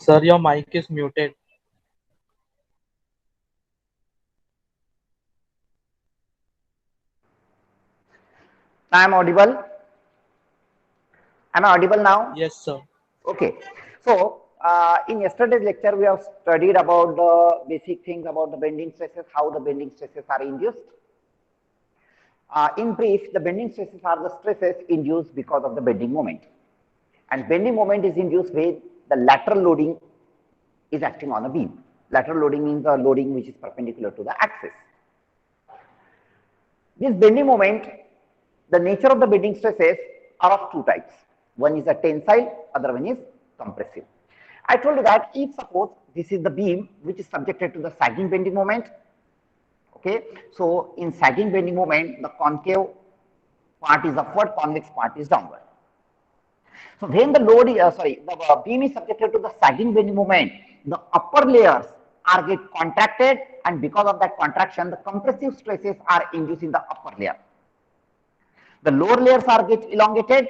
Sir, your mic is muted. I am audible. Am I audible now? Yes, sir. Okay. So, in yesterday's lecture, we have studied about the basic things about the bending stresses, how the bending stresses are induced. In brief, the bending stresses are the stresses induced because of the bending moment. And bending moment is induced when the lateral loading is acting on a beam. Lateral loading means the loading which is perpendicular to the axis. This bending moment, the nature of the bending stresses are of two types. One is a tensile, other one is compressive. I told you that if suppose this is the beam which is subjected to the sagging bending moment, okay, so in sagging bending moment, the concave part is upward, convex part is downward. So when the load, the beam is subjected to the sagging bending moment, the upper layers are get contracted, and because of that contraction, the compressive stresses are induced in the upper layer. The lower layers are get elongated,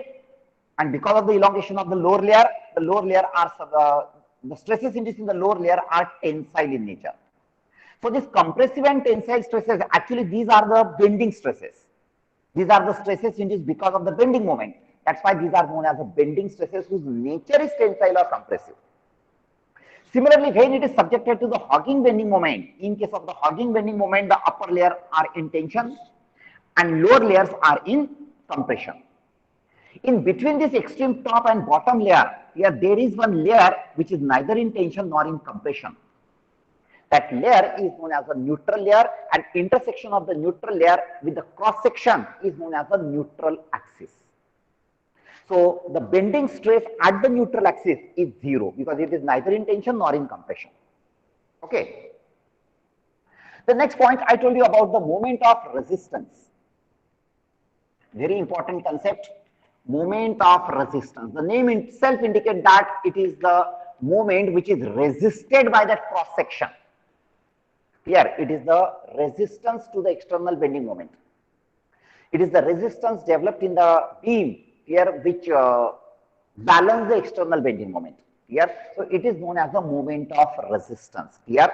and because of the elongation of the lower layer are the stresses induced in the lower layer are tensile in nature. So this compressive and tensile stresses, actually these are the bending stresses. These are the stresses induced because of the bending moment. That's why these are known as the bending stresses whose nature is tensile or compressive. Similarly, when it is subjected to the hogging bending moment, in case of the hogging bending moment, the upper layer are in tension and lower layers are in compression. In between this extreme top and bottom layer, here there is one layer which is neither in tension nor in compression. That layer is known as a neutral layer, and intersection of the neutral layer with the cross section is known as the neutral axis. So the bending stress at the neutral axis is zero because it is neither in tension nor in compression. Okay. The next point I told you about the moment of resistance. Very important concept. Moment of resistance. The name itself indicates that it is the moment which is resisted by that cross section. Here it is the resistance to the external bending moment. It is the resistance developed in the beam here which balance the external bending moment. Here, so it is known as the moment of resistance. Here,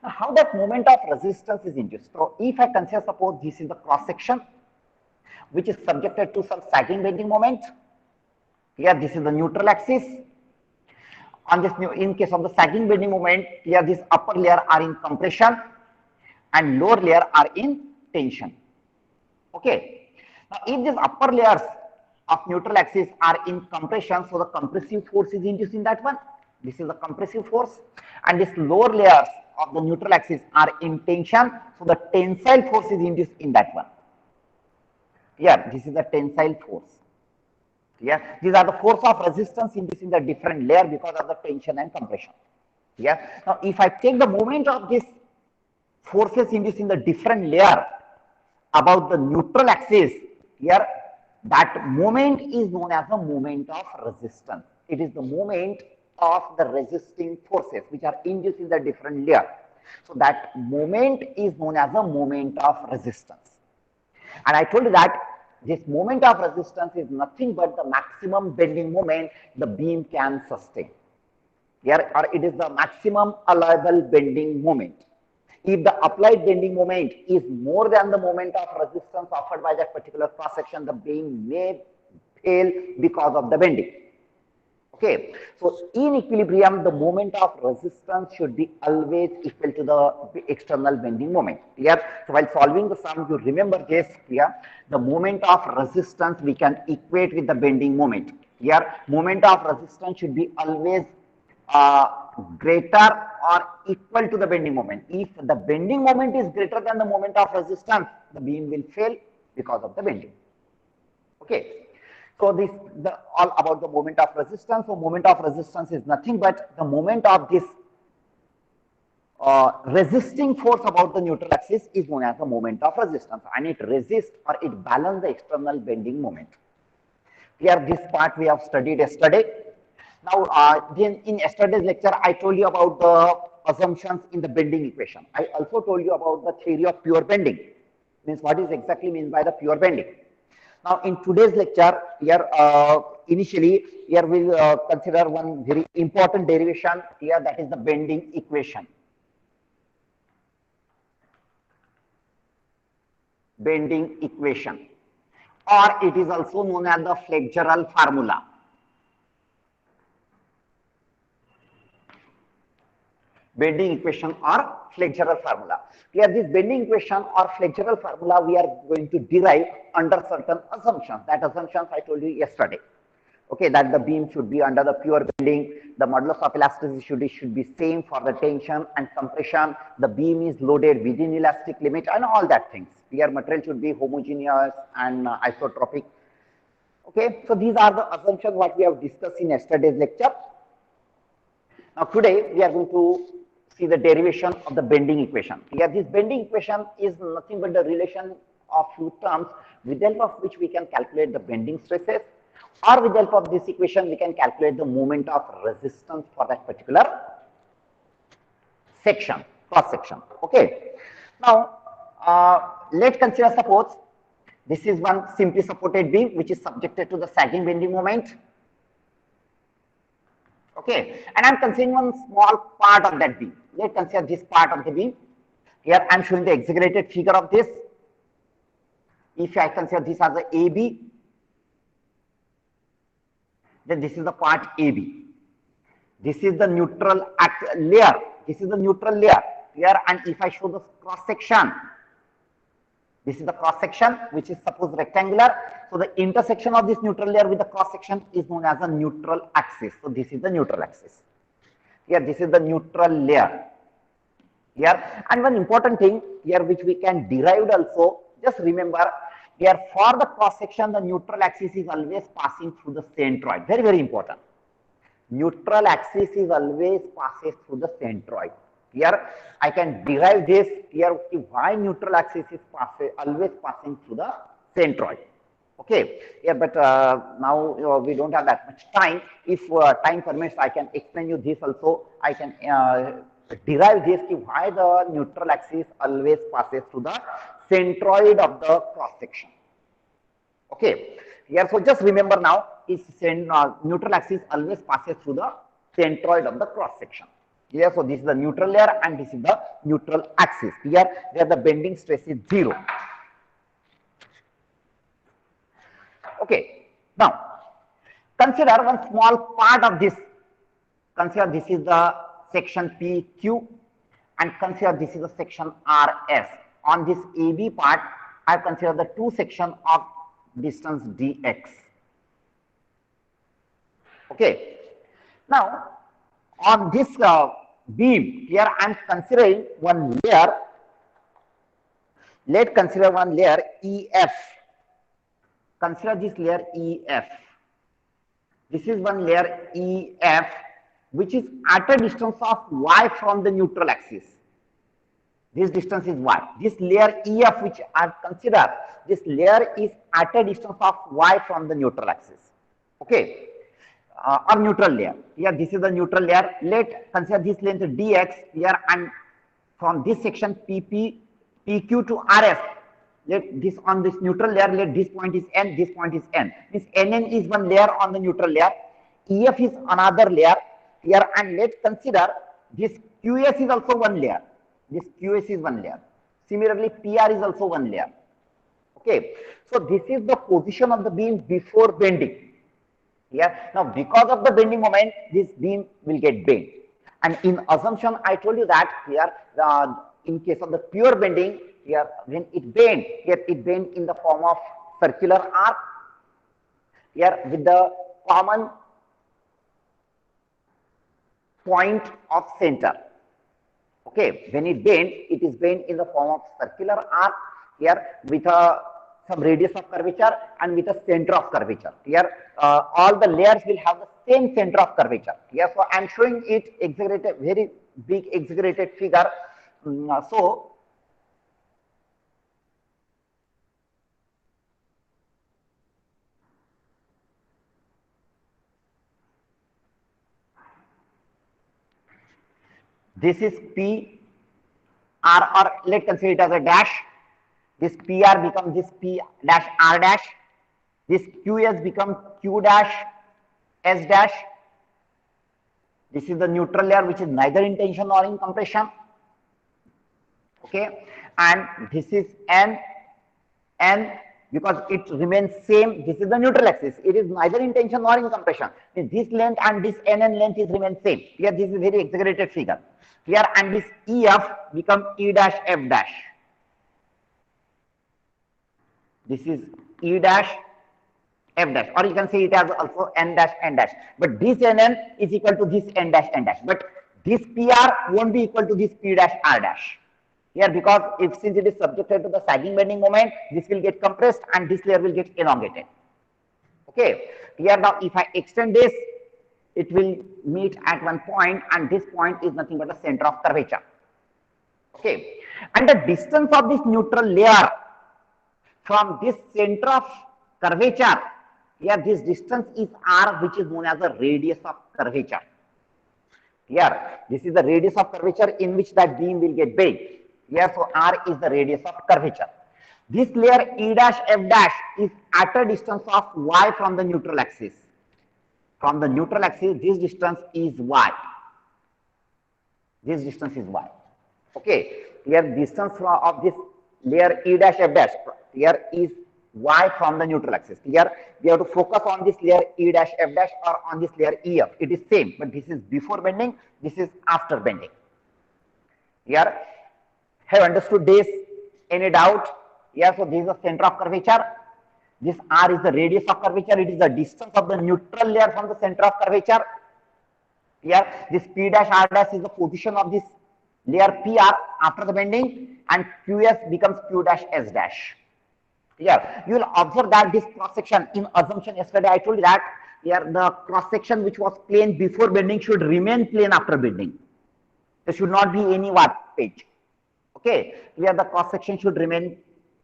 now how that moment of resistance is induced. So if I consider suppose this is the cross section which is subjected to some sagging bending moment. Here this is the neutral axis. On this new, in case of the sagging bending moment, here this upper layer are in compression and lower layer are in tension. Okay. Now, if these upper layers of neutral axis are in compression, so the compressive force is induced in that one. This is the compressive force, and these lower layers of the neutral axis are in tension, so the tensile force is induced in that one. Here, this is the tensile force. Yeah, these are the force of resistance induced in the different layer because of the tension and compression. Yeah. Now, if I take the moment of this forces induced in the different layer about the neutral axis, here that moment is known as the moment of resistance. It is the moment of the resisting forces which are induced in the different layer. So that moment is known as the moment of resistance. And I told you that this moment of resistance is nothing but the maximum bending moment the beam can sustain. Here, or it is the maximum allowable bending moment. If the applied bending moment is more than the moment of resistance offered by that particular cross section, the beam may fail because of the bending. Okay, so in equilibrium, the moment of resistance should be always equal to the external bending moment. Clear? So while solving the sum, you remember this. Clear? The moment of resistance we can equate with the bending moment. Here, moment of resistance should be always greater or equal to the bending moment. If the bending moment is greater than the moment of resistance, the beam will fail because of the bending. Okay. So this all about the moment of resistance. So moment of resistance is nothing but the moment of this resisting force about the neutral axis is known as the moment of resistance, and it resists or it balances the external bending moment. Here, this part we have studied yesterday. Now, then in yesterday's lecture, I told you about the assumptions in the bending equation. I also told you about the theory of pure bending. Means what is exactly meant by the pure bending. Now, in today's lecture, here initially here we'll consider one very important derivation here, that is the bending equation. Bending equation, or it is also known as the flexural formula. Bending equation or flexural formula. Here this bending equation or flexural formula we are going to derive under certain assumptions. That assumptions I told you yesterday. Okay, that the beam should be under the pure bending, the modulus of elasticity should be same for the tension and compression, the beam is loaded within elastic limit and all that things. Here material should be homogeneous and isotropic. Okay, so these are the assumptions what we have discussed in yesterday's lecture. Now today we are going to see the derivation of the bending equation. Here this bending equation is nothing but the relation of few terms with the help of which we can calculate the bending stresses, or with the help of this equation we can calculate the moment of resistance for that particular section, cross section. Okay. Now let's consider, suppose this is one simply supported beam which is subjected to the sagging bending moment. Okay, and I'm considering one small part of that beam. Let's consider this part of the beam. Here I'm showing the exaggerated figure of this. If I consider this as a AB, then this is the part AB. This is the neutral layer. This is the neutral layer here, and if I show the cross section, this is the cross section which is suppose rectangular. So the intersection of this neutral layer with the cross section is known as a neutral axis. So this is the neutral axis. Here this is the neutral layer. Here, and one important thing here which we can derive also, just remember here for the cross section the neutral axis is always passing through the centroid. Very, very important. Neutral axis is always passes through the centroid. Here I can derive this here why neutral axis is always passing through the centroid. Okay, yeah, but now we don't have that much time. If time permits, I can explain you this also. I can derive this why the neutral axis always passes through the centroid of the cross section. Okay, here so just remember now is neutral axis always passes through the centroid of the cross section. Here, so this is the neutral layer and this is the neutral axis. Here, where the bending stress is 0. Okay, now consider one small part of this. Consider this is the section PQ and consider this is the section RS. On this AB part, I consider the two sections of distance dx. Okay, now on this beam here I am considering one layer. Let's consider one layer EF. Consider this layer EF. This is one layer EF which is at a distance of y from the neutral axis. This distance is y. This layer EF which I have considered, this layer is at a distance of y from the neutral axis. Okay, or neutral layer. Here this is the neutral layer. Let's consider this length dx here, and from this section PQ to RS. Let this on this neutral layer, let this point is n, this point is n. This NN is one layer on the neutral layer. EF is another layer here, and let's consider this QS is also one layer. This QS is one layer. Similarly, PR is also one layer. Okay, so this is the position of the beam before bending. Yeah. Now, because of the bending moment, this beam will get bent. And in assumption, I told you that here, in case of the pure bending, here when it bends, here it bends in the form of circular arc. Here with the common point of center. Okay, when it bends, it is bent in the form of circular arc here with some radius of curvature and with a center of curvature. Here, all the layers will have the same center of curvature. Here, so I am showing it exaggerated, very big exaggerated figure. So this is P R, or let's consider it as a dash. This PR becomes this P dash R dash. This QS becomes Q dash S dash. This is the neutral layer which is neither in tension nor in compression. Okay, and this is N because it remains same. This is the neutral axis. It is neither in tension nor in compression. This length and this NN length is remain same. Here this is very exaggerated figure. Here and this EF become E dash F dash. This is E dash F dash, or you can say it as also N dash N dash. But this NN is equal to this N dash N dash. But this PR won't be equal to this P dash R dash. Here, because since it is subjected to the sagging bending moment, this will get compressed and this layer will get elongated. Okay. Here now, if I extend this, it will meet at one point, and this point is nothing but the center of curvature. Okay. And the distance of this neutral layer from this center of curvature, here this distance is R, which is known as the radius of curvature. Here, this is the radius of curvature in which that beam will get bent. Here, so R is the radius of curvature. This layer E dash F dash is at a distance of Y from the neutral axis. From the neutral axis, this distance is Y. This distance is Y. Okay. Here, distance of this layer E dash F dash here is Y from the neutral axis. Here, we have to focus on this layer E dash F dash or on this layer EF. It is same, but this is before bending. This is after bending. Here. Have understood this? Any doubt? Yeah, so this is the center of curvature. This R is the radius of curvature. It is the distance of the neutral layer from the center of curvature. Here, this P dash R dash is the position of this layer PR after the bending, and QS becomes Q dash S dash. Here, you will observe that this cross section in assumption yesterday I told you that here the cross section which was plane before bending should remain plane after bending. There should not be any warpage. Okay, here the cross section should remain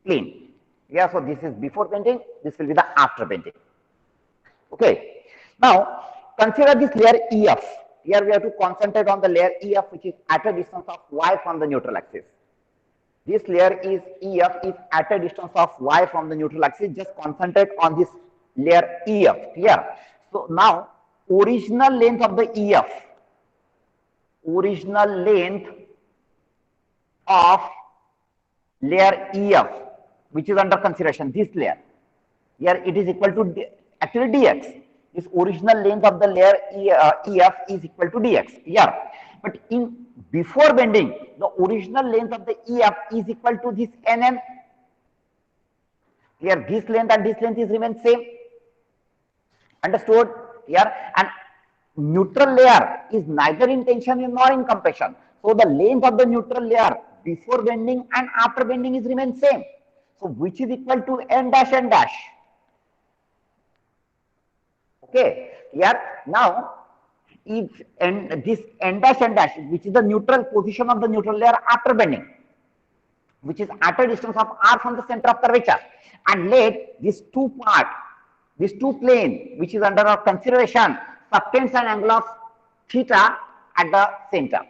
plane. Yeah, so this is before bending, this will be the after bending. Okay, now consider this layer EF. Here we have to concentrate on the layer EF, which is at a distance of Y from the neutral axis. This layer is EF is at a distance of Y from the neutral axis. Just concentrate on this layer EF here. So now original length of the EF, original length of layer EF, which is under consideration, this layer. Here it is equal to actually dx. This original length of the layer EF is equal to dx. Here, but in before bending, the original length of the EF is equal to this NN. Here, this length and this length is remain same. Understood? Here, and neutral layer is neither in tension nor in compression. So the length of the neutral layer before bending and after bending is remain same. So which is equal to N dash N dash. Okay. Here now, if this N dash N dash, which is the neutral position of the neutral layer after bending, which is at a distance of R from the center of curvature, and let these two part, these two plane, which is under our consideration, subtends an angle of theta at the center.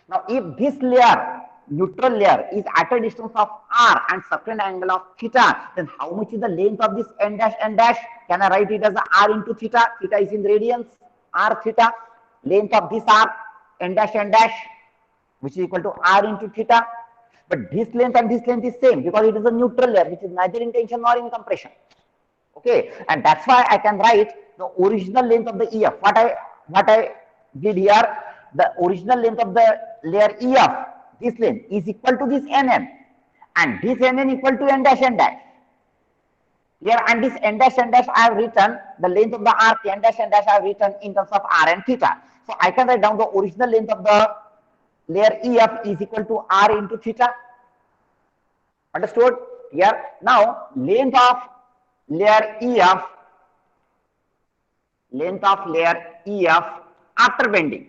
Now, if this layer, neutral layer, is at a distance of R and subtend angle of theta, then how much is the length of this N dash N dash? Can I write it as R into theta? Theta is in radians. R theta, length of this R, N dash N dash, which is equal to R into theta. But this length and this length is same because it is a neutral layer which is neither in tension nor in compression. Okay, and that's why I can write the original length of the EF. What I did here, the original length of the layer EF, this length is equal to this NN, and this NN equal to N dash N dash. Here, and this N dash N dash I have written, the length of the arc N dash N dash I have written in terms of R and theta. So I can write down the original length of the layer EF is equal to R into theta. Understood? Here, now length of layer EF after bending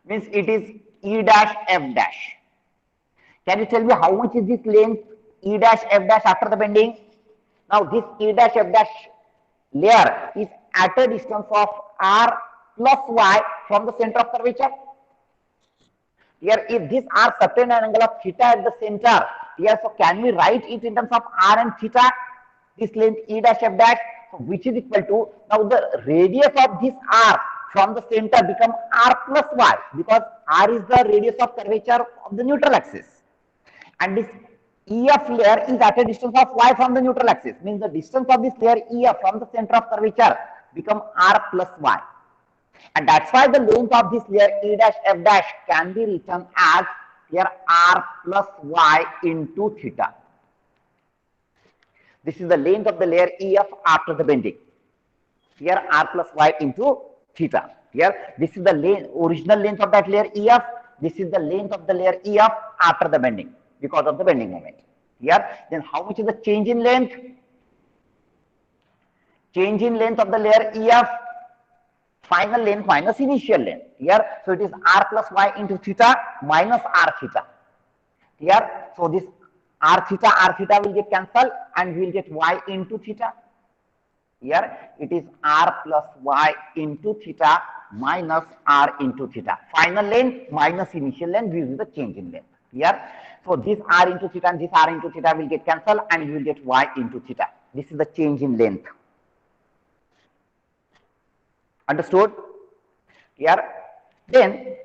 means it is E dash F dash. Can you tell me how much is this length E dash F dash after the bending? Now this E dash F dash layer is at a distance of R plus Y from the center of curvature. Here, if this R subtend an angle of theta at the center, here, so can we write it in terms of R and theta? this length E dash F dash, so which is equal to, now the radius of this R from the center become R plus Y, because R is the radius of curvature of the neutral axis, and this EF layer is at a distance of Y from the neutral axis, means the distance of this layer EF from the center of curvature become R plus Y. And that's why the length of this layer E dash F dash can be written as here R plus Y into theta. This is the length of the layer EF after the bending. Here R plus Y into theta. Here this is the original length of that layer EF. This is the length of the layer EF after the bending because of the bending moment. Here, then how much is the change in length? Change in length of the layer EF, final length minus initial length. Here, so it is R plus Y into theta minus R theta. Here, so this R theta will get cancelled and we will get Y into theta. Here, it is R plus Y into theta minus R into theta. Final length minus initial length, this is the change in length. Here, so this R into theta and this R into theta will get cancelled and you will get Y into theta. This is the change in length. Understood? Here, then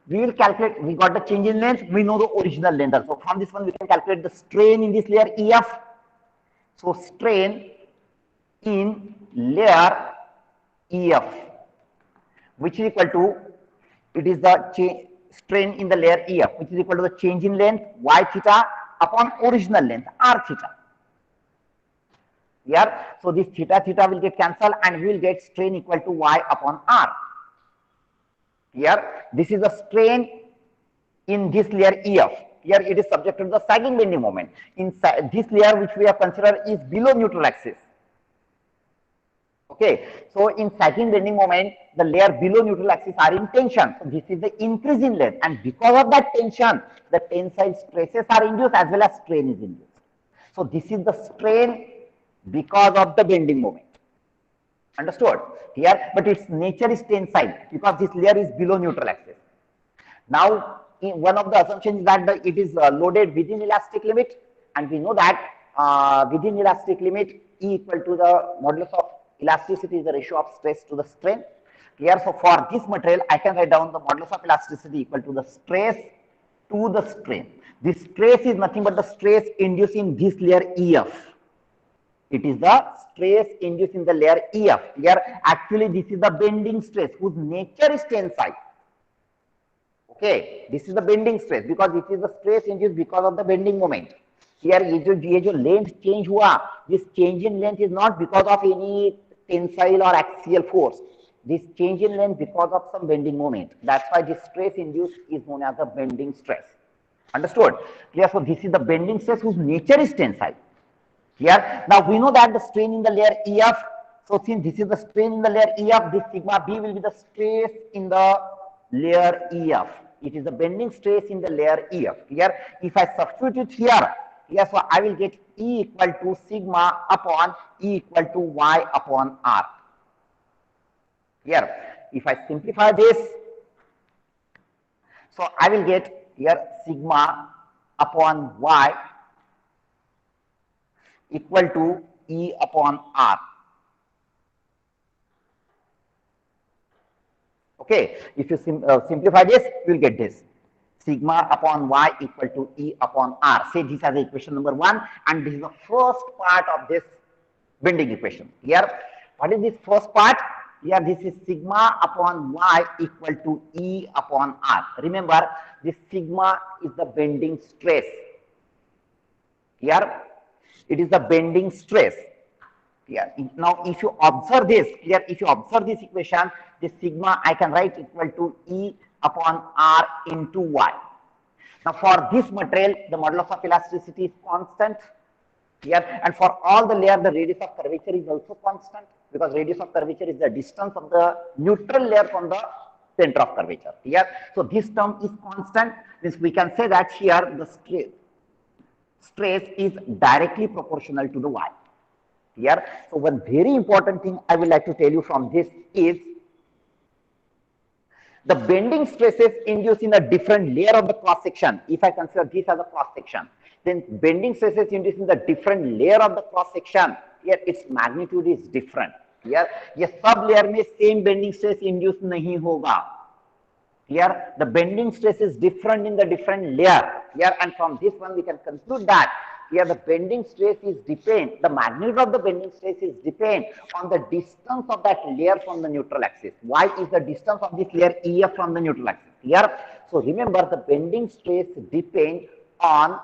we will calculate, we got the change in length, we know the original length. So from this one we can calculate the strain in this layer EF. So strain in layer EF, which is equal to, it is the strain in the layer EF, which is equal to the change in length Y theta upon original length R theta. Here, so this theta will get cancelled and we will get strain equal to Y upon R. Here, this is the strain in this layer EF. Here it is subject to the sagging bending moment. In this layer which we have considered is below neutral axis. Okay, so in sagging bending moment, the layer below neutral axis are in tension. So this is the increase in length, and because of that tension, the tensile stresses are induced as well as strain is induced. So this is the strain because of the bending moment. Understood? Here, but its nature is tensile because this layer is below neutral axis. Now, one of the assumptions is that it is loaded within elastic limit, and we know that within elastic limit E equal to the modulus of elasticity is the ratio of stress to the strain. Here, so for this material, I can write down the modulus of elasticity equal to the stress to the strain. This stress is nothing but the stress induced in this layer EF. It is the stress induced in the layer EF. Here, actually, this is the bending stress whose nature is tensile. Okay, this is the bending stress because it is the stress induced because of the bending moment. Here, ये जो length change हुआ, this change in length is not because of any tensile or axial force. This change in length because of some bending moment. That's why this stress induced is known as the bending stress. Understood? Clear? So this is the bending stress whose nature is tensile. Here, now we know that the strain in the layer EF. So since this is the strain in the layer EF, this sigma B will be the stress in the layer EF. It is the bending stress in the layer EF. Here, if I substitute here, yes, so I will get E equal to sigma upon E equal to Y upon R. Here, if I simplify this, so I will get here sigma upon Y equal to E upon R. Okay, if you simplify this, you will get this. Sigma upon Y equal to E upon R. Say this as equation number 1, and this is the first part of this bending equation. Here, what is this first part? Here, this is sigma upon Y equal to E upon R. Remember, this sigma is the bending stress. Here, it is the bending stress. Here, now if you observe this, here, if you observe this equation, this sigma I can write equal to E upon R into Y. Now for this material, the modulus of elasticity is constant here, and for all the layer, the radius of curvature is also constant, because radius of curvature is the distance of the neutral layer from the center of curvature here. So this term is constant, means we can say that here the stress is directly proportional to the Y here. So one very important thing I would like to tell you from this is the bending stresses induced in a different layer of the cross section. If I consider this as a cross section, then bending stresses induced in the different layer of the cross section here its magnitude is different. Here ये सब layer में same bending stress induce नहीं होगा. Here the bending stress is different in the different layer. Here, and from this one we can conclude that here the bending stress is the magnitude of the bending stress is depend on the distance of that layer from the neutral axis. Why is the distance of this layer EF from the neutral axis? Here, so remember the bending stress depends on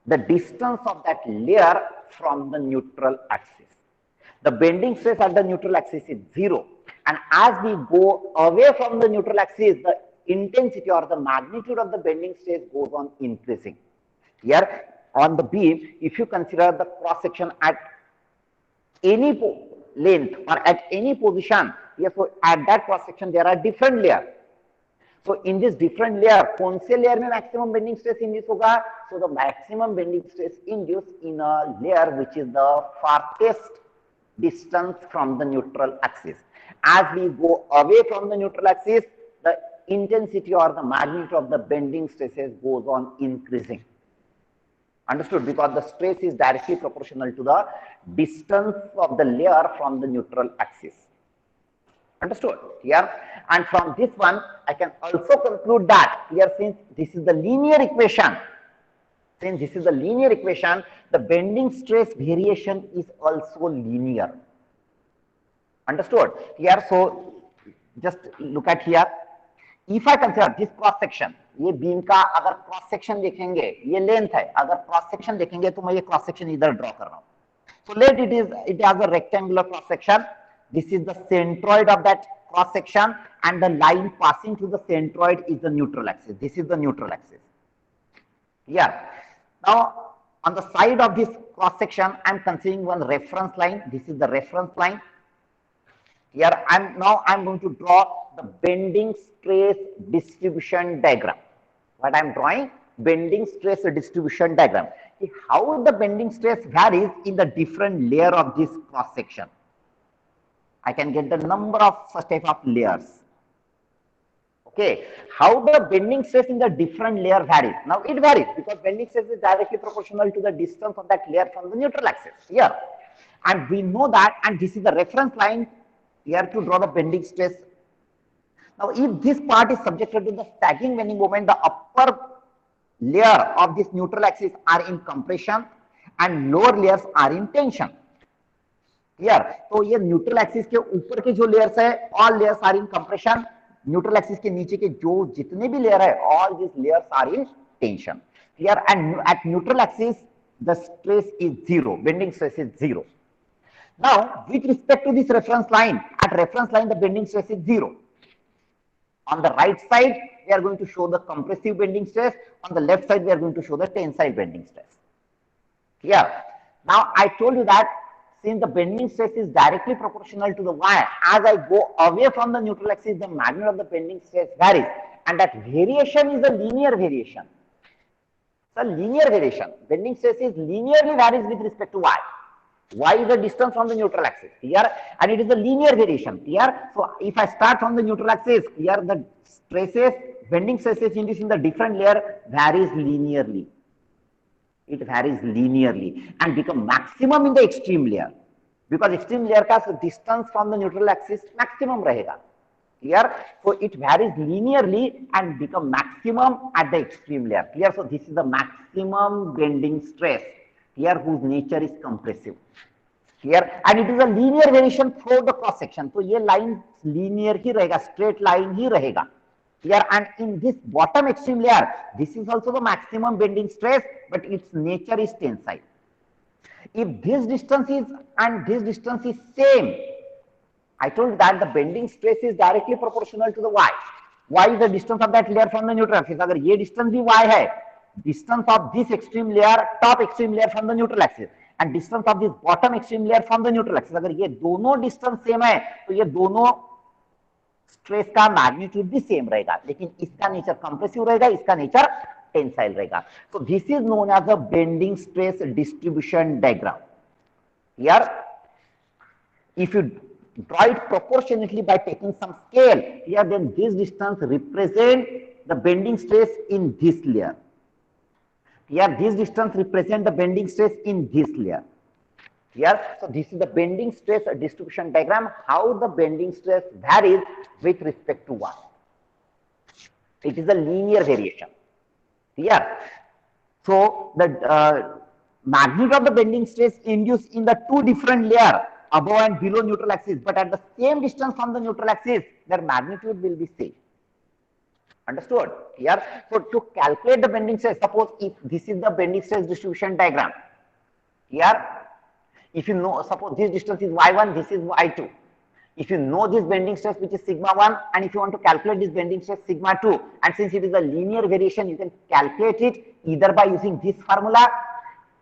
the distance of that layer from the neutral axis. The bending stress at the neutral axis is 0. And as we go away from the neutral axis, the intensity or the magnitude of the bending stress goes on increasing. Here on the beam, if you consider the cross section at any length or at any position, yes, so at that cross section there are different layers. So in this different layer, कौन से layer में maximum bending stress induce होगा? So the maximum bending stress induced in a layer which is the farthest distance from the neutral axis. As we go away from the neutral axis, the intensity or the magnitude of the bending stresses goes on increasing. Understood? Because the stress is directly proportional to the distance of the layer from the neutral axis. Understood? Here, and from this one, I can also conclude that here, since this is the linear equation, the bending stress variation is also linear. Understood? Here, so just look at here. If I consider this cross section, ये beam का अगर cross section देखेंगे, ये length है, अगर cross section देखेंगे तो मैं ये क्रॉस सेक्शन इधर ड्रॉ कर रहा हूँ. So let it has a rectangular cross section. This is the centroid of that cross section, and the line passing through the centroid is the neutral axis. This is the neutral axis. Yeah. Now on the side of this cross section, I am considering one reference line. This is the reference line. Here now I'm going to draw the bending stress distribution diagram. What I'm drawing? Bending stress distribution diagram. How the bending stress varies in the different layer of this cross section. I can get the number of such type of layers. Okay, how the bending stress in the different layer varies. Now it varies because bending stress is directly proportional to the distance of that layer from the neutral axis here. And we know that, and this is the reference line here to draw the bending stress. Now if this part is subjected to the sagging bending moment, the upper layer of this neutral axis are in compression and lower layers are in tension. Here, तो ये neutral axis के ऊपर के जो layers है, all layers are in compression. Neutral axis के नीचे के जो जितने भी लेयर है, all these layers are in tension. Here, and at neutral axis the stress is 0, bending stress is 0. Now with respect to this reference line, at reference line the bending stress is 0. On the right side we are going to show the compressive bending stress, on the left side we are going to show the tensile bending stress. Here, now I told you that since the bending stress is directly proportional to the y, as I go away from the neutral axis, the magnitude of the bending stress varies, and that variation is a linear variation. It's a linear variation. Bending stress is linearly varies with respect to y. Y is the distance from the neutral axis here, and it is a linear variation here. So if I start from the neutral axis here, the stresses, bending stresses induced in the different layer varies linearly. It varies linearly and become maximum in the extreme layer, because extreme layer का distance from the neutral axis maximum रहेगा here. So it varies linearly and become maximum at the extreme layer here. So this is the maximum bending stress here, whose nature is compressive here, and it is a linear variation through the cross section. So ये line linear ही रहेगा, straight line ही रहेगा here. And in this bottom extreme layer, this is also the maximum bending stress, but its nature is tensile. If this distance is and this distance is same, I told that the bending stress is directly proportional to the y. Y is the distance of that layer from the neutral axis. अगर ये distance भी y है, distance of this extreme layer, top extreme layer from the neutral axis, and distance of this bottom extreme layer from the neutral axis, अगर ये दोनों distance same है, तो ये दोनों स्ट्रेस का मैग्नीट्यूड भी सेम रहेगा, लेकिन इसका नेचर कंप्रेसिव रहेगा, इसका नेचर टेंसाइल रहेगा. So this is known as a bending stress distribution diagram. Here if you draw it proportionately by taking some scale here, then this distance represent the bending stress in this layer. Here this distance represent the bending stress in this layer. Here, so this is the bending stress distribution diagram, how the bending stress varies with respect to what. It is a linear variation. Here, so the magnitude of the bending stress induced in the two different layers above and below neutral axis, but at the same distance from the neutral axis, their magnitude will be same. Understood? Here, so to calculate the bending stress, suppose if this is the bending stress distribution diagram. Here, if you know, suppose this distance is y1, this is y2. If you know this bending stress, which is sigma 1, and if you want to calculate this bending stress sigma 2, and since it is a linear variation, you can calculate it either by using this formula,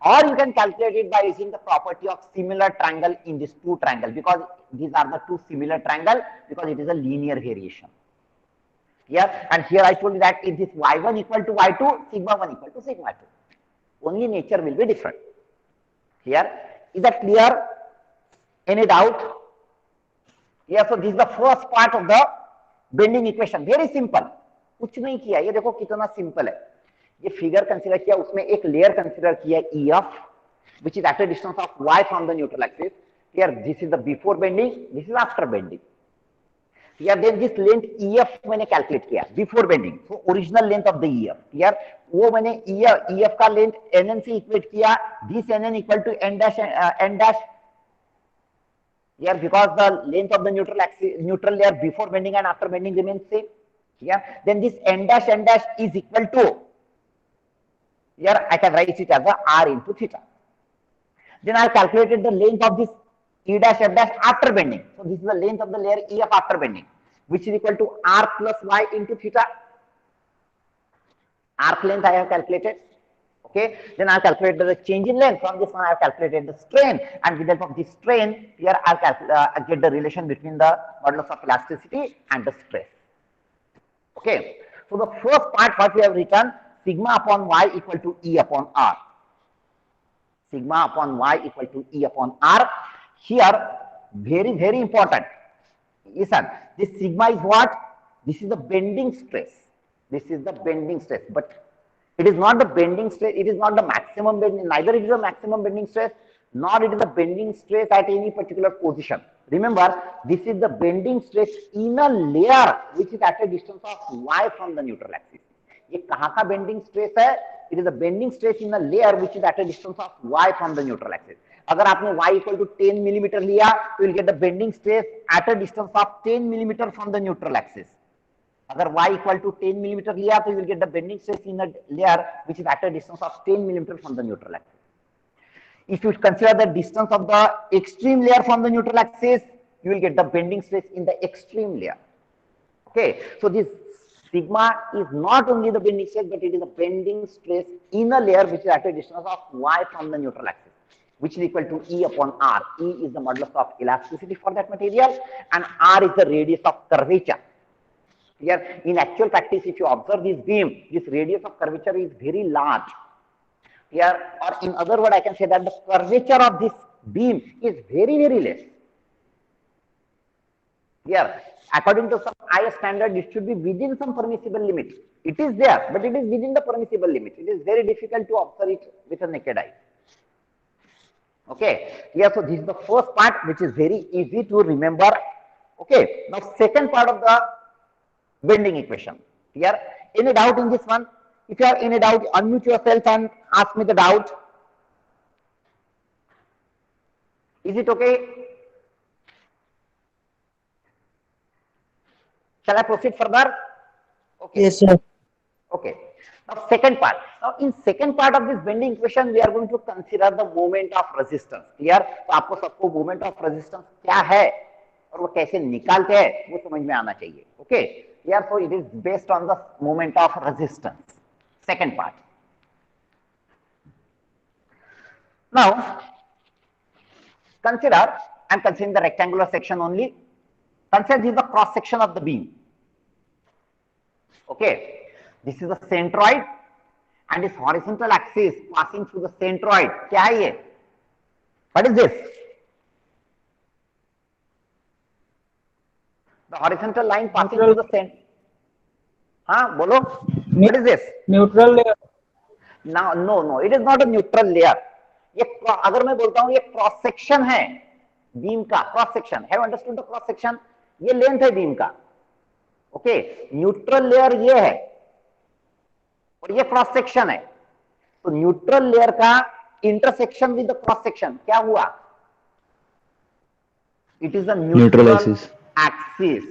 or you can calculate it by using the property of similar triangle in this two triangle, because these are the two similar triangle, because it is a linear variation. Here, and here I told you that if this y1 equal to y2, sigma 1 equal to sigma 2. Only nature will be different. Here, is that clear? Any doubt? Yeah, so this is the first part of the bending equation. Very simple. कुछ नहीं किया, ये देखो कितना simple है. ये figure consider किया, उसमें एक लेयर कंसीडर किया EF, which is at a distance of y from the neutral axis. Here, this is the before bending, this is after bending. Here, then this length EF मैंने calculate किया before bending. So original length of the EF. Here, वो मैंने EF का length NN से equate किया. This NN equal to N dash. Here, because the length of the neutral layer before bending and after bending remains same. Here, then this N dash is equal to, here I can write it as a R into theta. Then I calculated the length of this E dash F dash after bending. So this is the length of the layer EF after bending, which is equal to R plus Y into theta. Arc length I have calculated. Okay, then I calculated the change in length. From this one I have calculated the strain, and with the help of this strain, here I'll get the relation between the modulus of elasticity and the stress. Okay, so the first part what we have written, sigma upon y equal to E upon R. Sigma upon y equal to E upon R. Here, very important. Listen, this sigma is what? This is the bending stress. This is the bending stress, but it is not the bending stress, it is not the maximum bending, neither it is a maximum bending stress, nor it is the bending stress at any particular position. Remember, this is the bending stress in a layer which is at a distance of y from the neutral axis. ये कहाँ का bending stress है? It is a bending stress in a layer which is at a distance of y from the neutral axis. अगर आपने y equal to 10 millimeter लिया, तो you will get the bending stress at a distance of 10 millimeter from the neutral axis. अगर y equal to 10 millimeter लिया, तो you will get the bending stress in a layer which is at a distance of 10 millimeter from the neutral axis. If you consider the distance of the extreme layer from the neutral axis, you will get the bending stress in the extreme layer. Okay, so this sigma is not only the bending stress, but it is a bending stress in a layer which is at a distance of y from the neutral axis, which is equal to E upon R. E is the modulus of elasticity for that material, and R is the radius of curvature. Here, in actual practice, if you observe this beam, this radius of curvature is very large. Here, or in other words, I can say that the curvature of this beam is very less. Here, according to some IS standard, it should be within some permissible limit. It is there, but it is within the permissible limit. It is very difficult to observe it with a naked eye. Okay, here, so this is the first part, which is very easy to remember. Okay, now second part of the bending equation. Here, any doubt in this one? If you have any doubt, unmute yourself and ask me the doubt. Is it okay? Shall I proceed further? Okay. Yes, sir. Okay. Now, second part. Now, in second part of this bending equation, we are going to consider the moment of resistance. Clear? तो आपको सबको moment of resistance क्या है और वो कैसे निकालते हैं वो समझ में आना चाहिए. Okay. Here, so it is based on the moment of resistance. Second part. Now, consider, I am considering the rectangular section only. Consider this is the cross section of the beam. Okay, this is the centroid and this horizontal axis passing through the centroid. क्या है ये? What is this? The horizontal line passing through the center. हाँ, बोलो. What is this? Neutral layer. Now, no, it is not a neutral layer. अगर मैं बोलता हूं ये क्रॉस सेक्शन है बीम का, cross section, have understood the cross section, ये लेंथ है बीम का, ओके, न्यूट्रल लेयर ये है और ये क्रॉस सेक्शन है, तो न्यूट्रल लेयर का intersection with the cross section क्या हुआ, it is the neutral axis.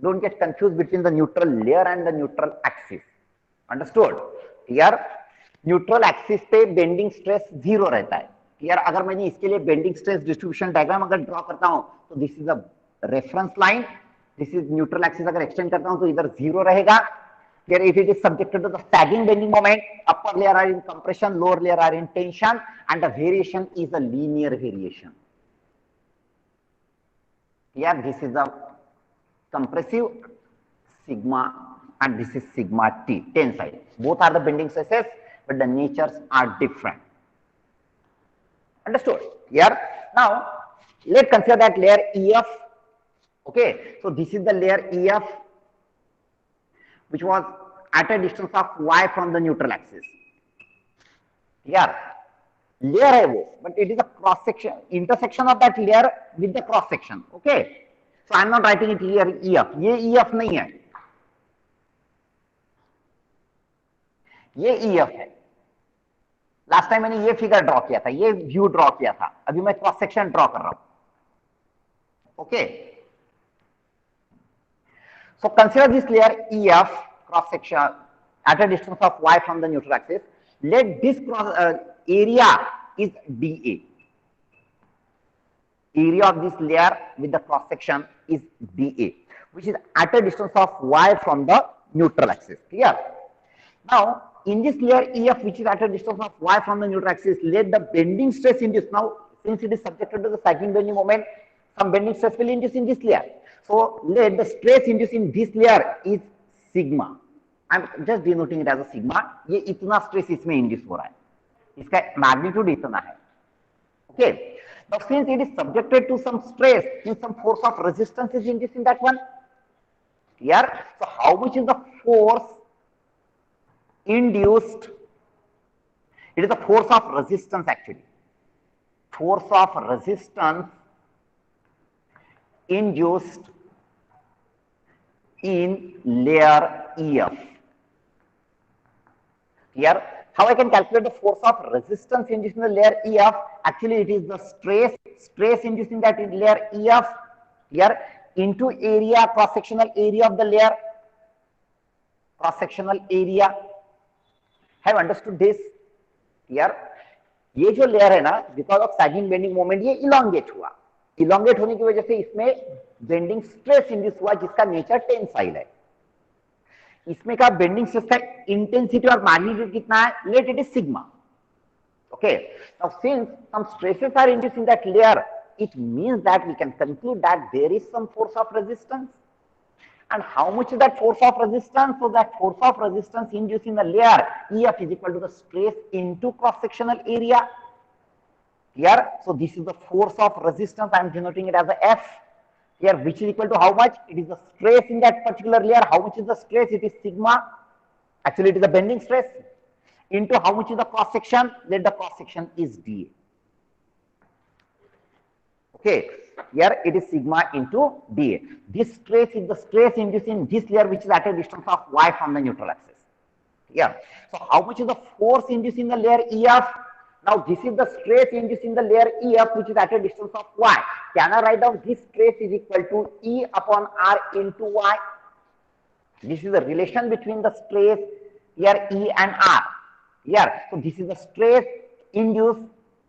Don't get confused between the neutral layer and the neutral axis. Understood? Here neutral axis पे बेंडिंग स्ट्रेस जीरो रहता है। यार अगर मैंने इसके लिए बेंडिंग स्ट्रेस डिस्ट्रीब्यूशन डायग्राम अगर ड्रॉ करता हूं तो this is a reference line, this is neutral axis, अगर एक्सटेंड करता हूं तो इधर जीरो रहेगा। Here if it is subjected to the sagging bending moment, upper layer are in compression, lower layer are in tension, and the variation is a linear variation. Here this is a compressive sigma and this is sigma t, tensile. Both are the bending stresses, but the natures are different. Understood? Here now let's consider that layer EF. Okay, so this is the layer EF which was at a distance of y from the neutral axis. Here layer है वो, but it is a cross section, intersection of that layer with the cross section. Okay, so I am not writing it here EF, ये EF नहीं है, ये EF है। Last time मैंने ये figure draw किया था, ये व्यू ड्रॉ किया था, अभी मैं क्रॉस सेक्शन ड्रॉ कर रहा हूं। Okay, so consider this layer EF cross section at a distance of y from the neutral axis. Let this area is dA. Area of this layer with the cross section is dA, which is at a distance of y from the neutral axis. Clear? Now in this layer EF, which is at a distance of y from the neutral axis, let the bending stress induce. Now since it is subjected to the sagging bending moment, some bending stress will induce in this layer. So let the stress induced in this layer is sigma. I'm just denoting it as a sigma. ये इतना stress इसमें induce हो रहा है, इसका magnitude इतना है. Okay. Now since it is subjected to some stress, means some force of resistance is induced in that one. Here, so how much is the force induced? It is the force of resistance actually. Force of resistance induced in layer EF. Here, how I can calculate the force of resistance induced in the layer EF? Actually, it is the stress induced in that layer EF here into area, cross-sectional area of the layer, cross-sectional area. Have understood this? Here, ये जो layer है ना, because of sagging bending moment, ये elongate हुआ. Elongate होने की वजह से इसमें बेंडिंग स्ट्रेस इंड्यूस हुआ, जिसका नेचर टेंसाइल है। इसमें का बेंडिंग स्ट्रेस का इंटेंसिटी और मैग्नीट्यूड कितना है? Let it is sigma. Okay, now since some stresses are induced in that layer, it means that we can conclude that there is some force of resistance, and how much is that force of resistance? So that force of resistance induced in the layer EF is equal to the stress into cross sectional area. Here, so this is the force of resistance, I am denoting it as a F here, which is equal to how much? It is the stress in that particular layer. How much is the stress? It is sigma. Actually it is the bending stress into how much is the cross section? Let the cross section is dA. Okay, here it is sigma into dA. This stress is the stress induced in this layer, which is at a distance of y from the neutral axis. Yeah, so how much is the force induced in the layer EF? Now this is the stress induced in the layer EF, which is at a distance of y. Can I write down this stress is equal to E upon R into y? This is the relation between the stress here E and R. Here, so this is the stress induced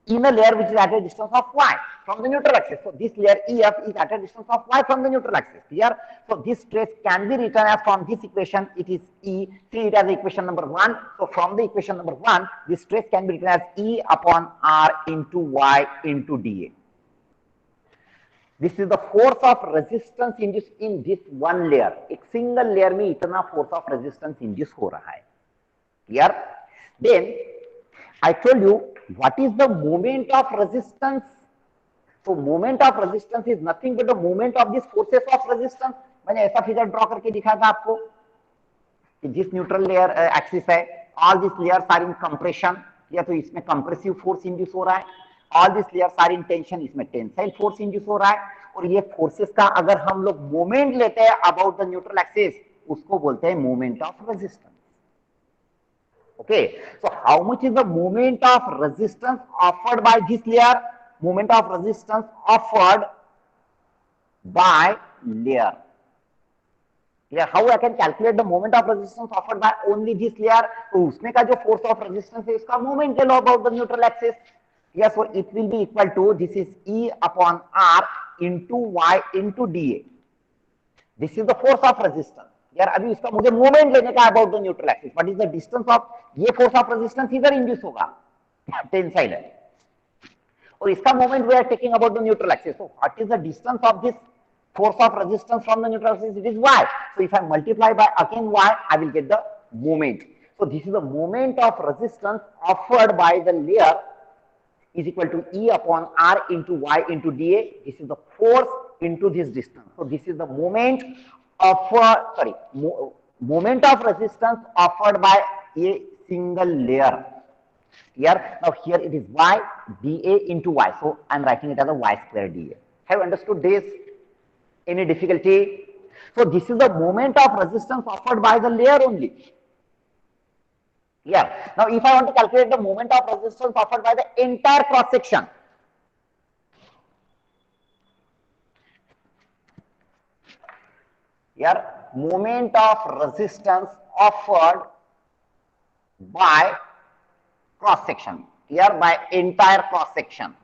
in a layer which is at a distance of y from the neutral axis. So this layer EF is at a distance of y from the neutral axis. Here, so this stress can be written as from this equation. It is E. See it as equation number 1. So from the equation number 1, this stress can be written as E upon R into y into dA. This is the force of resistance induced in this one layer. एक single layer में इतना force of resistance induce हो रहा है. Here, then I told you what is the moment of resistance. So moment of resistance is nothing but the moment of these forces of resistance. मैंने ऐसा figure draw करके दिखाया था आपको कि जिस न्यूट्रल लेयर एक्सिस है, all these layers are in compression. या तो इसमें कंप्रेसिव फोर्स इंड्यूस हो रहा है, all this layers are in tension, इसमें टेंसाइल फोर्स इंड्यूस हो रहा है, और ये फोर्सेस का अगर हम लोग मोमेंट लेते हैं अबाउट द न्यूट्रल एक्सिस, उसको बोलते हैं moment of resistance. Okay, so how much is the moment of resistance offered by this layer? Moment of resistance offered by layer. Yeah, how I can calculate the moment of resistance offered by only this layer? तो उसमें का जो force of resistance है उसका moment ले लो about the neutral axis. Yes, so it will be equal to, this is E upon R into Y into dA. This is the force of resistance. यार अभी इसका मुझे मोमेंट लेने का about the neutral axis. What is the distance of, ये force of resistance इधर induce होगा, tensile है, और इसका moment we are taking about the neutral axis. So what is the distance of this force of resistance from the neutral axis? It is y. So if I multiply by again y, I will get the moment. So this is the moment of resistance offered by the layer is equal to E upon R into y into dA. This is the force into this distance. So this is the moment of moment of resistance offered by a single layer. Here now here it is y dA into y. So I am writing it as a y square dA. Have you understood this? Any difficulty? So this is the moment of resistance offered by the layer only. Yeah. Now if I want to calculate the moment of resistance offered by the entire cross section, here moment of resistance offered by cross section, here by entire cross section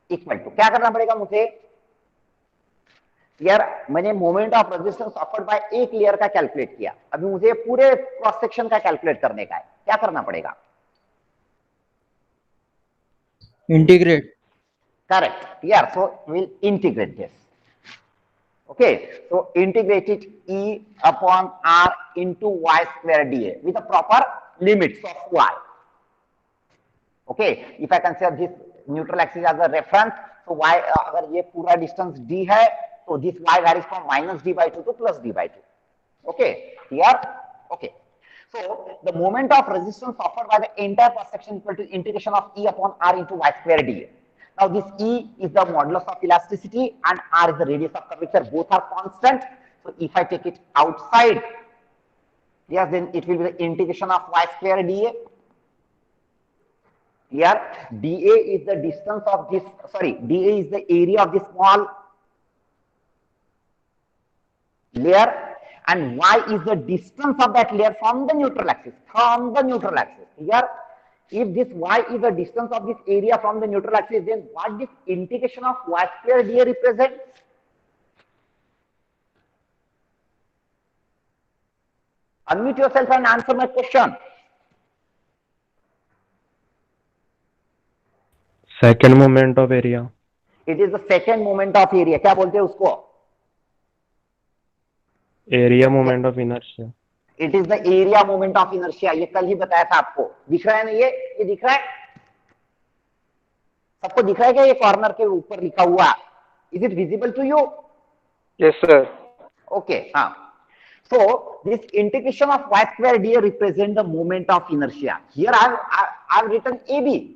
equal to, क्या करना पड़ेगा मुझे यार, मैंने moment of resistance offered by एक layer का calculate किया, अभी मुझे पूरे क्रॉस सेक्शन का कैलकुलेट करने का है, क्या करना पड़ेगा? इंटीग्रेट. करेक्ट यार, so will integrate this. Okay, so integrate it E upon R into y square dA with the proper limits of y. Okay, if I consider this neutral axis as a reference, so y अगर ये पूरा distance d है, so this y varies from minus d by 2 to plus d by 2. Okay, here, okay. So the moment of resistance offered by the entire cross section equal to integration of E upon R into y square dA. Now this E is the modulus of elasticity and R is the radius of curvature. Both are constant. So if I take it outside, yes, then it will be the integration of y square dA. Here dA is the distance of this, dA is the area of this small layer, and y is the distance of that layer from the neutral axis. Here, if this y is the distance of this area from the neutral axis, then what this integration of y square dA represents? Unmute yourself and answer my question. Second moment of area. It is the second moment of area. क्या बोलते हैं उसको? Area moment of inertia. It is the area moment of inertia. ये कल ही बताया था आपको. दिख रहा है ना, ये दिख रहा है सबको? दिख रहा है क्या ये कॉर्नर के ऊपर लिखा हुआ? Is it visible to you? Yes sir. Okay, हाँ. So this integration of y square dA represent the moment of inertia. Here I've written AB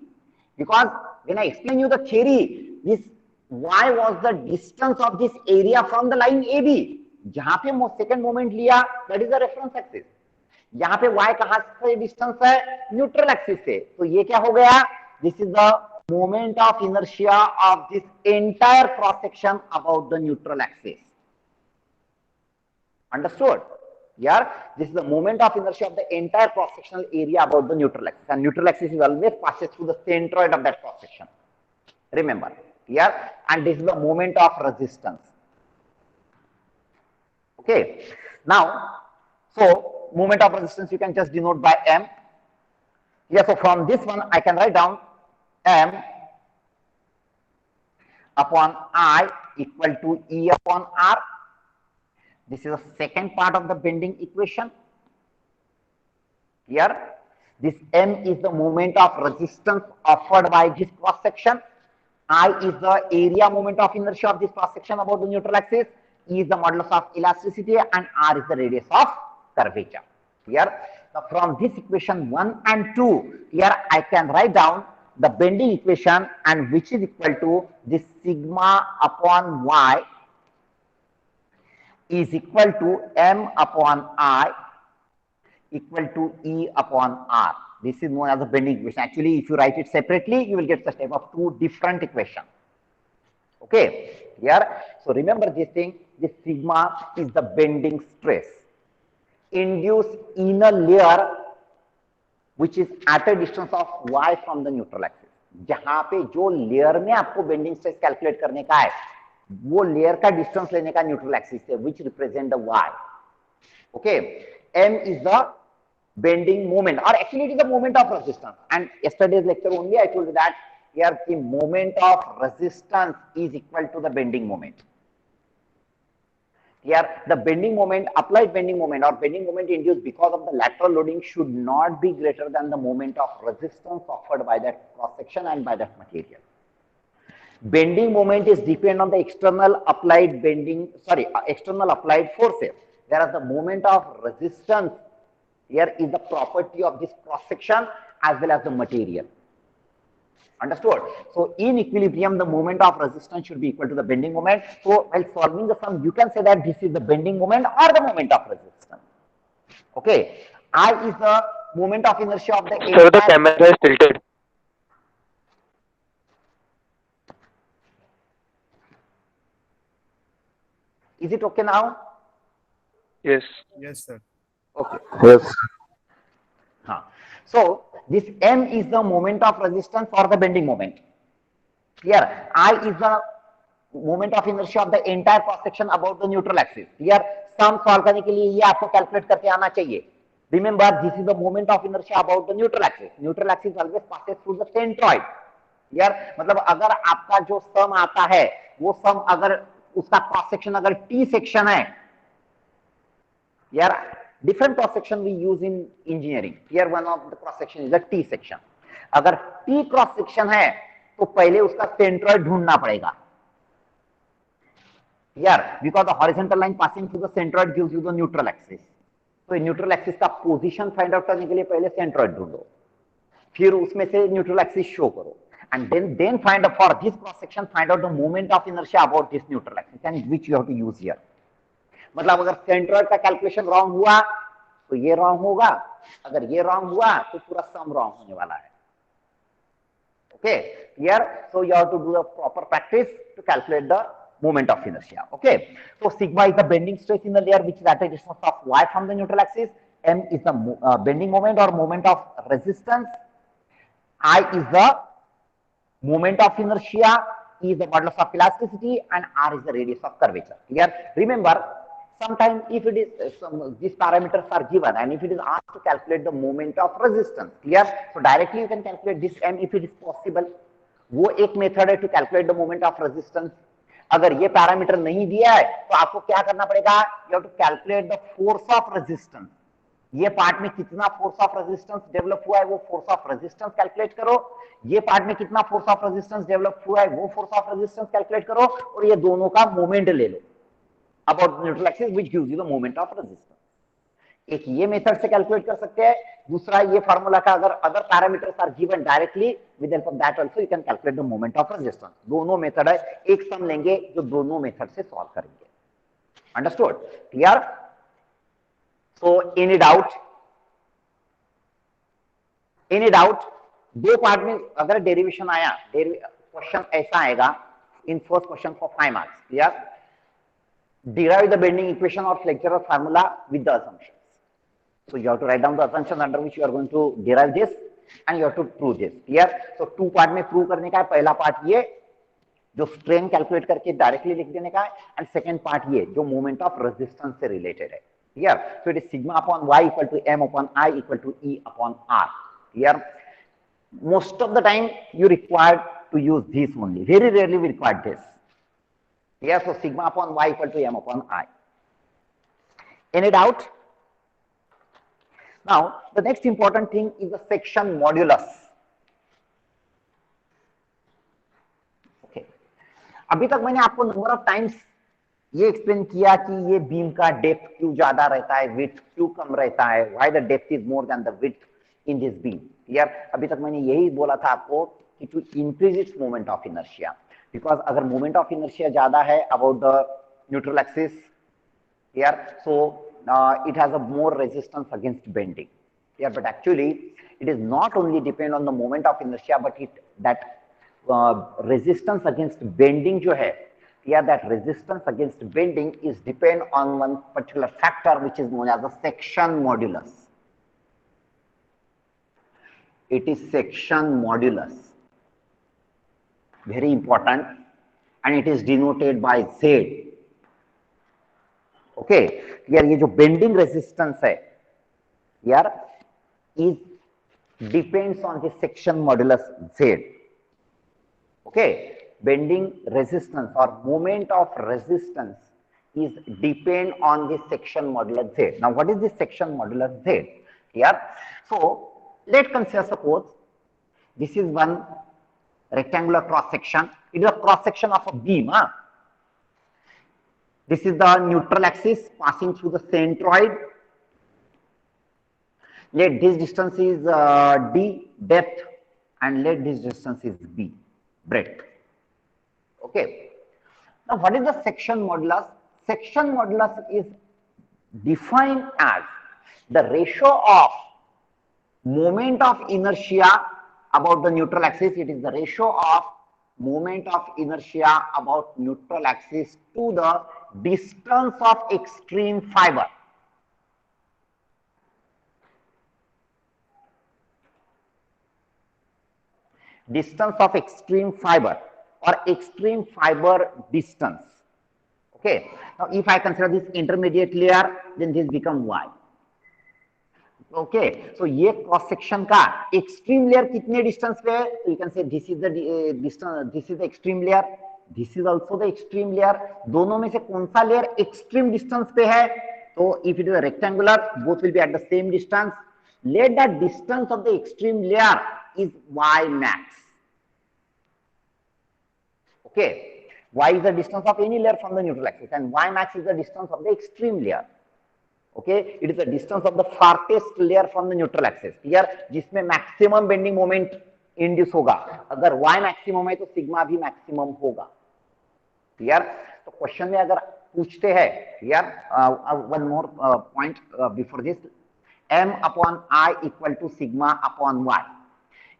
because when I explain you the theory, this y was the distance of this area from the line AB. जहां पे second moment लिया, that is the reference axis. यहाँ पे y कहां से distance है? Neutral axis से. तो ये क्या हो गया? This is the moment of inertia of this entire cross section about the neutral axis. Understood? Yeah, this is the moment of inertia of the entire cross-sectional area about the neutral axis, and neutral axis is always passes through the centroid of that cross-section. Remember, yeah, and this is the moment of resistance. Okay, now, so moment of resistance you can just denote by M. Yeah, so from this one I can write down M upon I equal to E upon R. This is the second part of the bending equation. Here, this M is the moment of resistance offered by this cross section. I is the area moment of inertia of this cross section about the neutral axis. E is the modulus of elasticity, and R is the radius of curvature. Here, from this equation 1 and 2, here I can write down the bending equation, and which is equal to this sigma upon y is equal to m upon I equal to E upon R. This is known as the bending equation. Actually, if you write it separately, you will get the type of two different equations. Okay, here. So remember this thing, this sigma is the bending stress induced in a layer which is at a distance of y from the neutral axis. जहां पे जो layer में आपको bending stress calculate करने का है, वो layer का डिस्टेंस लेने का न्यूट्रल एक्सिस से, which represent the y. Okay, m is the bending moment, or actually it is the moment of resistance. And yesterday's lecture only I told you that here the moment of resistance is equal to the bending moment. Here the bending moment, applied bending moment or bending moment induced because of the lateral loading should not be greater than the moment of resistance offered by that cross section and by that material. Bending moment is depend on the external applied external applied forces, whereas the moment of resistance here is the property of this cross section as well as the material. Understood? So in equilibrium, the moment of resistance should be equal to the bending moment. So while solving the sum, you can say that this is the bending moment or the moment of resistance. Okay. I is the moment of inertia of the Sir, the camera is tilted. Is it okay now? Yes. Yes, sir. Okay. Yes. So this m is the moment of resistance or the bending moment. Here I is the moment of inertia of the entire cross section about the neutral axis. Here sum solve करने के लिए ये आपको calculate करके आना चाहिए. Remember, this is the moment of inertia about the neutral axis. Neutral axis always passes through the centroid. यार मतलब अगर आपका जो सम आता है वो सम अगर उसका क्रॉस सेक्शन अगर टी सेक्शन है, यार different cross section we use in engineering. Here one of the cross section is a T section. अगर T cross section है तो पहले उसका centroid ढूंढना पड़ेगा. Here because the horizontal line passing through the centroid gives you the neutral axis. तो neutral axis का position find out करने के लिए पहले सेंट्रॉइड ढूंढो, फिर उसमें से न्यूट्रल एक्सिस शो करो, and then find out for this cross section find out the moment of inertia about this neutral axis and which you have to use here. मतलब अगर सेंट्रॉइड का कैलकुलेशन रॉन्ग हुआ तो ये wrong होगा, अगर ये रॉन्ग हुआ तो पूरा सम रॉन्ग होने वाला है. Okay clear? So you have to do the proper practice to calculate the moment of inertia. Okay, so sigma is the bending stress in the layer which is at a distance of y from the neutral axis. M is the bending moment or moment of resistance. I is the moment of inertia. E is the modulus of elasticity, and R is the radius of curvature. Clear? Remember, sometimes if it is these parameters are given and if it is asked to calculate the moment of resistance, clear? So directly you can calculate this M if it is possible. वो एक method है to calculate the moment of resistance. अगर ये parameter नहीं दिया है तो आपको क्या करना पड़ेगा? You have to calculate the force of resistance. ये पार्ट में कितना फोर्स ऑफ रेजिस्टेंस डेवलप हुआ है वो फोर्स ऑफ रेजिस्टेंस कैलकुलेट करो, ये पार्ट में कितना फोर्स ऑफ रेजिस्टेंस डेवलप हुआ है वो फोर्स ऑफ रेजिस्टेंस कैलकुलेट करो, और ये दोनों का मोमेंट ले लो about neutral axis which gives you the moment of resistance. एक ये मेथड से कैलकुलेट कर सकते हैं, दूसरा ये फार्मूला का अगर other parameters are given directly with help of that also you can calculate the moment of resistance. दोनों मेथड है, एक सम लेंगे जो दोनों मेथड से सॉल्व करेंगे. Understood? Clear? So any doubt? Any doubt? दो पार्ट में अगर डेरिवेशन आया, क्वेश्चन ऐसा आएगा in first question for 5 marks. Clear? derive the bending equation or flexural formula with the assumptions. So you have to write down the assumptions under which you are going to derive this and you have to prove this. Clear? So 2 part में prove करने का है. पहला part ये जो strain calculate करके directly लिख देने का है, एंड सेकंड पार्ट ये जो मोमेंट ऑफ रेजिस्टेंस से रिलेटेड है. Clear? So it is sigma upon y equal to m upon I equal to E upon R. Clear? Most of the time you required to use this only. Very rarely we required this. Yes, so sigma upon y equal to m upon I. Any doubt? Now, the next important thing is the section modulus. Okay. अभी तक मैंने आपको number of times ये explain किया कि ये beam का depth क्यों ज्यादा रहता है, विड्थ क्यों कम रहता है, why the depth is more than the width in this beam. यार अभी तक मैंने यही बोला था आपको कि to increase its moment of inertia, because अगर मोमेंट ऑफ इनर्शिया ज्यादा है about the neutral axis here, so it has a more resistance against bending here, but actually it is not only depend on the moment of inertia, but it that resistance against bending jo hai here, that resistance against bending is depend on one particular factor which is known as the section modulus. It is section modulus, very important, and it is denoted by Z. Okay यार ये जो bending resistance है यार is depends on the section modulus Z. Okay bending resistance और moment of resistance is depend on the section modulus Z. Now what is the section modulus Z यार? So let consider suppose this is one rectangular cross section. It is a cross section of a beam. This is the neutral axis passing through the centroid. Let this distance is d depth and let this distance is b breadth. Okay. Now what is the section modulus? Section modulus is defined as the ratio of moment of inertia about the neutral axis. It is the ratio of moment of inertia about neutral axis to the distance of extreme fiber. Distance of extreme fiber or extreme fiber distance. Okay. Now if I consider this intermediate layer, then this become y. Okay, so ये cross section का extreme layer कितने distance पे है? You can say this is the distance, this is the extreme layer, this is also the extreme layer. दोनों में से कौन सा लेयर एक्सट्रीम डिस्टेंस पे है? तो if it is a rectangular, both will be at the same distance. Let that distance of the extreme layer is y max. Okay, y is the distance of any layer from the neutral axis and y max is the distance of the extreme layer. Okay, it is the distance of the farthest layer from the neutral axis. Here जिसमें maximum bending moment induce होगा. अगर y maximum है तो sigma भी maximum होगा. Clear? तो question में अगर पूछते हैं यार, one more point before this, m upon I equal to sigma upon y.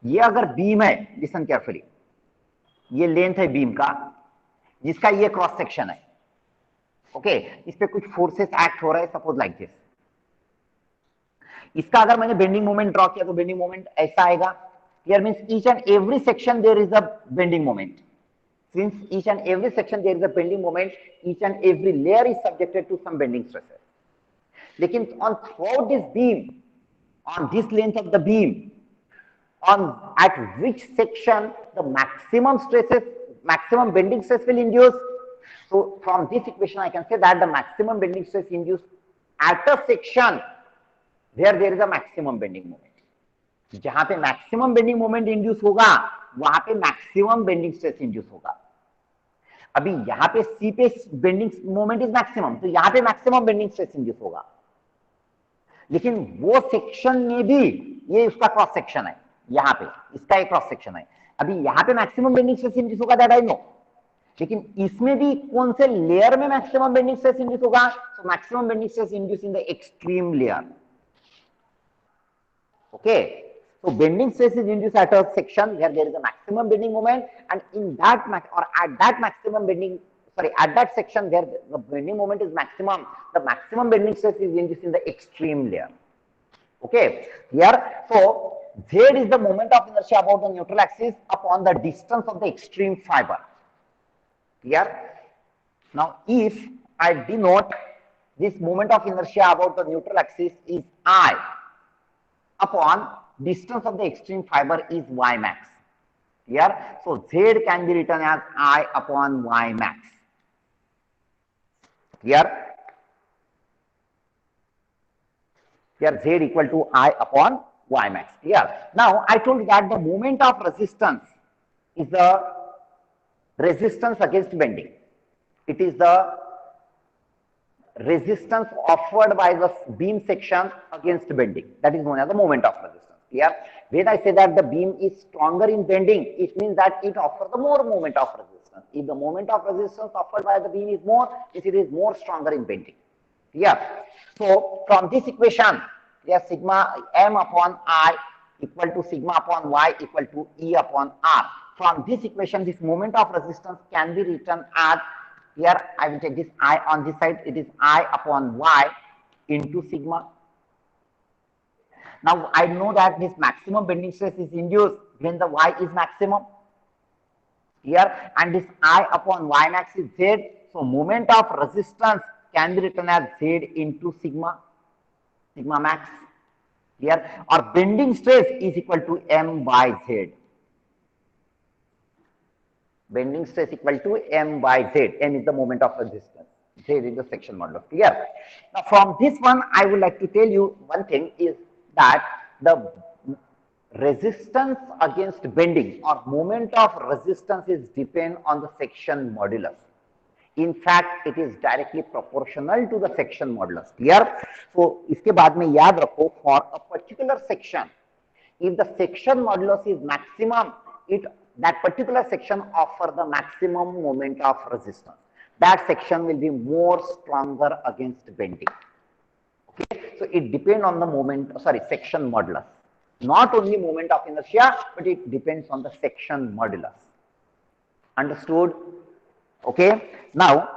ये अगर बीम है, listen carefully, ये लेंथ है बीम का जिसका ये क्रॉस सेक्शन है. ओके, इस पे कुछ फोर्सेस एक्ट हो रहा है, सपोज लाइक दिस. इसका अगर मैंने बेंडिंग मोमेंट ड्रॉ किया तो बेंडिंग मोमेंट ऐसा आएगा. Here means each and every section there is a bending moment. Since each and every section there is a bending moment, each and every layer is subjected to some bending stresses. लेकिन on throughout this beam, on this length of the beam, on at which section the maximum stresses, maximum bending stress will induce. So from this equation I can say that the maximum bending stress induced at a section where there is a maximum bending moment. जहां पे maximum bending moment induce होगा वहां पे maximum bending stress induce होगा. अभी यहाँ पे C पे bending moment is maximum, तो यहाँ पे maximum bending stress induce होगा. लेकिन वो सेक्शन में भी ये उसका क्रॉस सेक्शन है, यहाँ पे इसका एक क्रॉस सेक्शन है. अभी यहाँ पे मैक्सिमम बेंडिंग स्ट्रेस इंड्यूस होगा, दैट आई नो. लेकिन इसमें भी कौन से लेयर में मैक्सिमम बेंडिंग स्ट्रेस इंड्यूस होगा? So maximum bending stress induce in the extreme layer. Okay, so bending stress is induced at a section where there is a maximum bending moment, and in that at that maximum bending, sorry, at that section where the bending moment is maximum, the maximum bending stress is induced in the extreme layer. Okay, here, so Z is the moment of inertia about the neutral axis upon the distance of the extreme fiber. Clear? Now, if I denote this moment of inertia about the neutral axis is I upon distance of the extreme fiber is y max. Clear? So Z can be written as I upon y max. Clear? Here Z equal to I upon y max. Clear? Now I told you that the moment of resistance is the resistance against bending. It is the resistance offered by the beam section against bending. That is known as the moment of resistance. Clear? When I say that the beam is stronger in bending, it means that it offers the more moment of resistance. If the moment of resistance offered by the beam is more, it is more stronger in bending. Clear? So from this equation, yes, sigma m upon I equal to sigma upon y equal to E upon R. From this equation, this moment of resistance can be written as, here I will take this I on this side, it is I upon y into sigma. Now I know that this maximum bending stress is induced when the y is maximum here, and this I upon y max is z. So moment of resistance can be written as z into sigma max here, or bending stress is equal to m by z. Bending stress equal to m by z. M is the moment of resistance, z is the section modulus. Clear? Now from this one, I would like to tell you one thing is that the resistance against bending or moment of resistance is depend on the section modulus. In fact, it is directly proportional to the section modulus. Clear? So इसके बाद में याद रखो, for a particular section, if the section modulus is maximum, that particular section offer the maximum moment of resistance. That section will be more stronger against bending. Okay, so it depends on the moment, section modulus. Not only moment of inertia, but it depends on the section modulus. Understood? Okay. Now,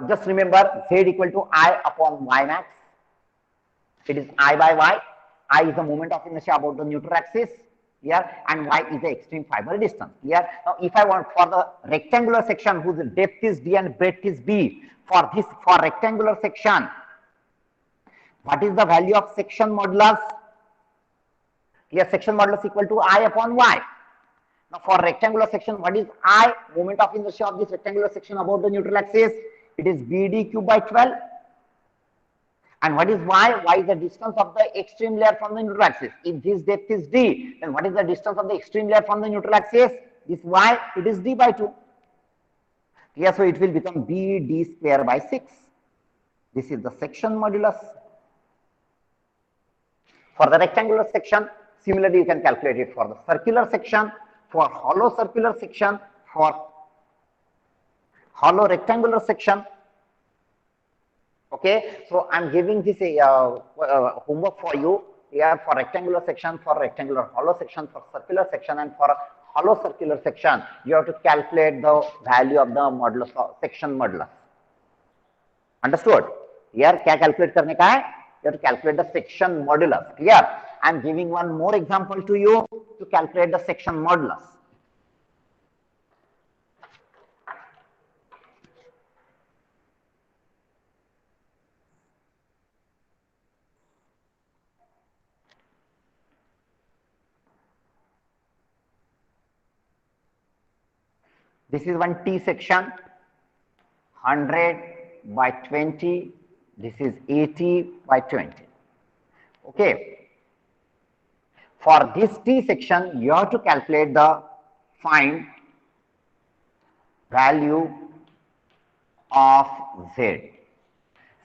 just remember Z equal to I upon Y max. It is I by Y. I is the moment of inertia about the neutral axis here, and Y is the extreme fiber distance here. Now, if I want for the rectangular section whose depth is D and breadth is B, for rectangular section, what is the value of section modulus? Here, section modulus equal to I upon Y. Now, for rectangular section, what is I? Moment of inertia of this rectangular section about the neutral axis. It is BD cube by 12. And what is Y? Y is the distance of the extreme layer from the neutral axis. If this depth is D, then what is the distance of the extreme layer from the neutral axis? This Y, it is D by 2. Yes, so it will become BD square by 6. This is the section modulus. For the rectangular section, similarly, you can calculate it for the circular section, for hollow circular section, for hollow rectangular section. Okay, so I'm giving this homework for you here for rectangular section, for rectangular hollow section, for circular section, and for hollow circular section. You have to calculate the value of the modulus of section modulus. Understood? Here, क्या calculate करने का है? You have to calculate the section modulus. Clear? I'm giving one more example to you to calculate the section modulus. This is one T section, 100 by 20. This is 80 by 20. Okay. For this T section, you have to calculate the find value of Z.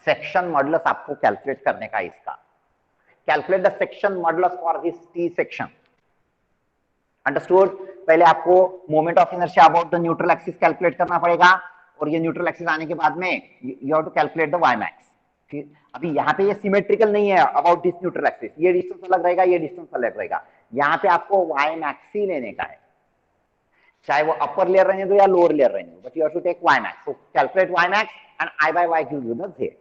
Section modulus आपको calculate करने का इसका. Calculate the section modulus for this T section. Understood? पहले आपको moment of inertia about the neutral axis calculate करना पड़ेगा, और ये neutral axis आने के बाद में you have to calculate the y max. फिर अभी यहाँ पे ये symmetrical नहीं है about this neutral axis. ये distance अलग रहेगा, ये distance अलग रहेगा. यहाँ पे आपको y max ही लेने का है, चाहे वो upper layer रहने दो या lower layer रहने दो. But you have to take y max. So calculate y max, and I by y gives you the z.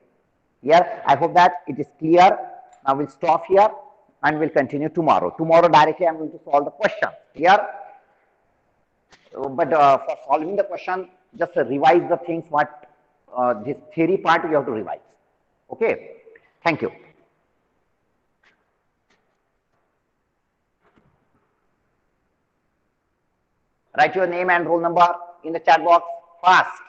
Here, I hope that it is clear. Now we'll stop here and we'll continue tomorrow. Tomorrow directly I'm going to solve the question here. But for solving the question, just revise the things what this theory part you have to revise. Okay. Thank you. Write your name and roll number in the chat box fast.